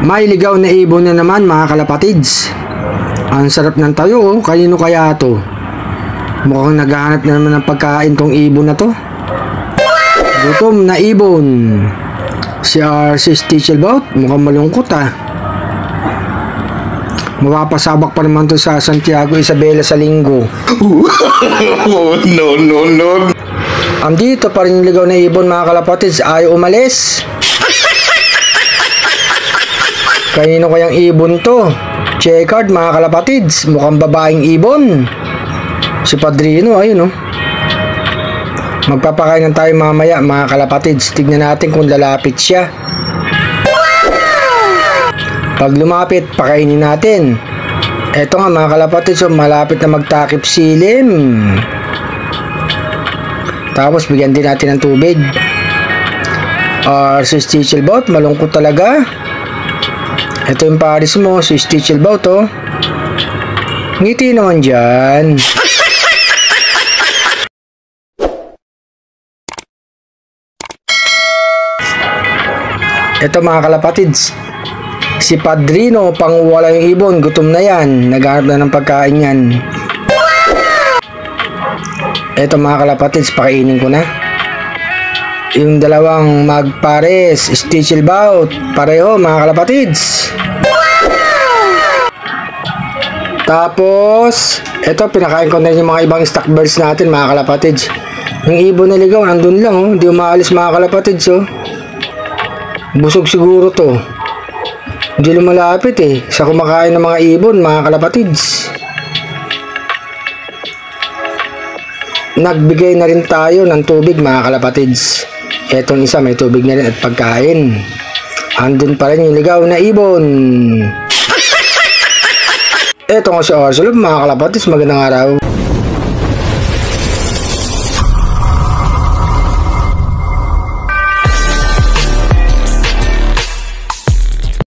May ligaw na ibon na naman mga kalapatids. Ang sarap ng tayo oh. Kanino kaya to? Mukhang naghahanap na naman ng pagkain tong ibon na to. Gutom na ibon. Si RC Stichelbout, mukhang malungkot ah. Mapapasabak pa naman to sa Santiago Isabela sa linggo. No. Andito pa rin yung ligaw na ibon mga kalapatids, ayaw umalis. Kanino kayang ibon to? Checkered mga kalapatids, mukhang babaeng ibon. Si Padrino, ayun oh. Magpapakain tayo mamaya mga kalapatids. Tignan natin kung lalapit siya. Pag lumapit, pakainin natin. Eto nga mga kalapatids, so malapit na magtakip silim. Tapos bigyan din natin ng tubig. Si Stichelbout, malungkot talaga. Ito yung pares mo, si Stichelbout oh. Ngiti naman dyan. Ito mga kalapatids, si Padrino, pang wala yung ibon, gutom na yan, naghanap na ng pagkain yan. Ito mga kalapatids, pakainin ko na. Yung dalawang magpares, Stichelbout, pareho mga kalapatids. Tapos, ito pinakain ko na yung mga ibang stock birds natin mga kalapatids. Yung ibon na ligaw, andun lang oh, hindi umaalis mga kalapatids oh. Busog siguro to. Hindi lumalapit eh. Sa kumakain ng mga ibon, mga kalapatids. Nagbigay na rin tayo ng tubig, mga kalapatids. Etong isa may tubig na rin at pagkain. Andun pa rin yung ligaw na ibon. Eto nga si Orsolog, mga kalapatids. Magandang araw.